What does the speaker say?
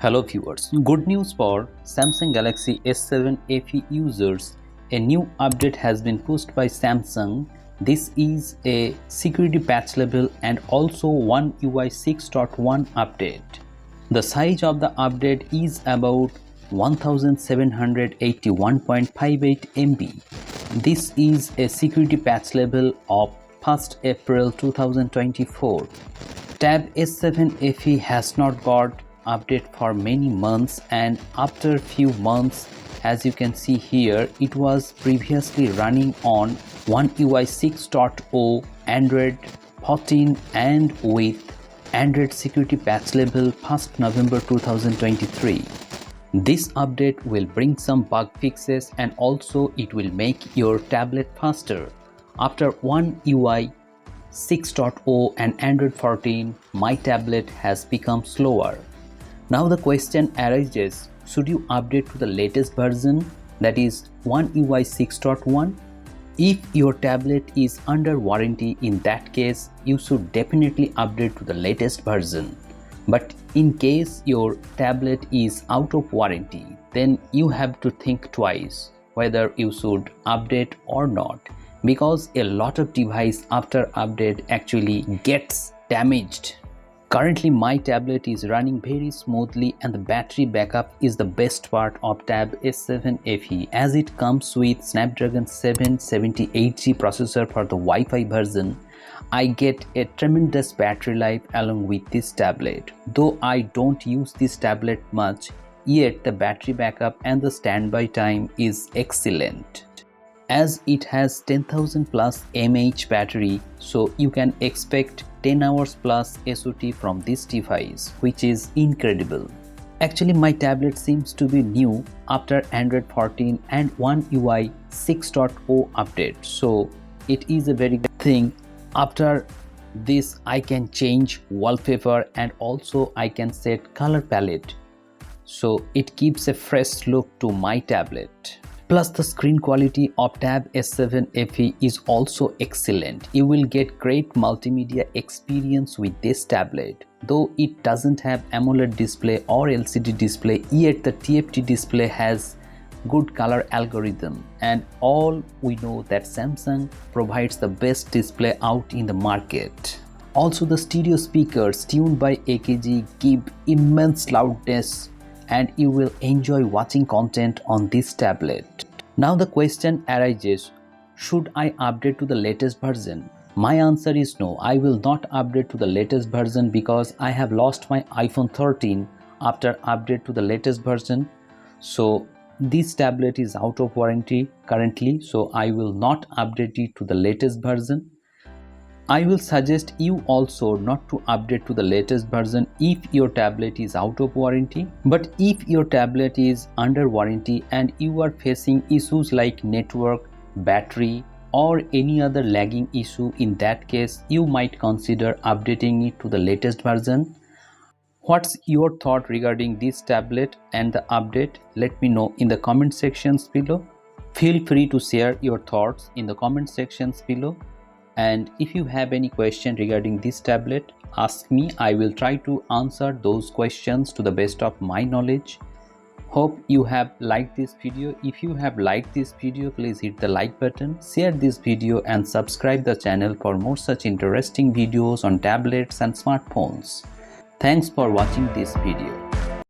Hello viewers, good news for Samsung Galaxy S7 FE users. A new update has been pushed by Samsung. This is a security patch level and also One UI 6.1 update. The size of the update is about 1781.58 MB. This is a security patch level of 1st April 2024. Tab S7 FE has not got update for many months, and after few months, as you can see here, it was previously running on One UI 6.0, Android 14 and with Android security patch level 1st November 2023. This update will bring some bug fixes and also it will make your tablet faster. After One UI 6.0 and Android 14, my tablet has become slower. Now the question arises, should you update to the latest version, that is One UI 6.1? If your tablet is under warranty, in that case you should definitely update to the latest version. But in case your tablet is out of warranty, then you have to think twice whether you should update or not, because a lot of device after update actually gets damaged. Currently my tablet is running very smoothly and the battery backup is the best part of Tab S7 FE, as it comes with Snapdragon 778G processor for the Wi-Fi version. I get a tremendous battery life along with this tablet. Though I don't use this tablet much, yet the battery backup and the standby time is excellent. As it has 10,000 plus mAh battery, so you can expect 10 hours plus SOT from this device, which is incredible. Actually, my tablet seems to be new after Android 14 and One UI 6.0 update, so it is a very good thing. After this, I can change wallpaper and also I can set color palette, so it gives a fresh look to my tablet. Plus the screen quality of Tab S7 FE is also excellent. You will get great multimedia experience with this tablet. Though it doesn't have AMOLED display or LCD display, yet the TFT display has good color algorithm, and all we know that Samsung provides the best display out in the market. Also the stereo speakers tuned by AKG give immense loudness and you will enjoy watching content on this tablet. Now the question arises, should I update to the latest version? My answer is no, I will not update to the latest version because I have lost my iPhone 13 after update to the latest version. So this tablet is out of warranty currently, so I will not update it to the latest version. I will suggest you also not to update to the latest version if your tablet is out of warranty. But if your tablet is under warranty and you are facing issues like network, battery or any other lagging issue, in that case you might consider updating it to the latest version. What's your thought regarding this tablet and the update? Let me know in the comment sections below. Feel free to share your thoughts in the comment sections below. And if you have any question regarding this tablet, ask me. I will try to answer those questions to the best of my knowledge. Hope you have liked this video. If you have liked this video, please hit the like button, share this video and subscribe the channel for more such interesting videos on tablets and smartphones. Thanks for watching this video.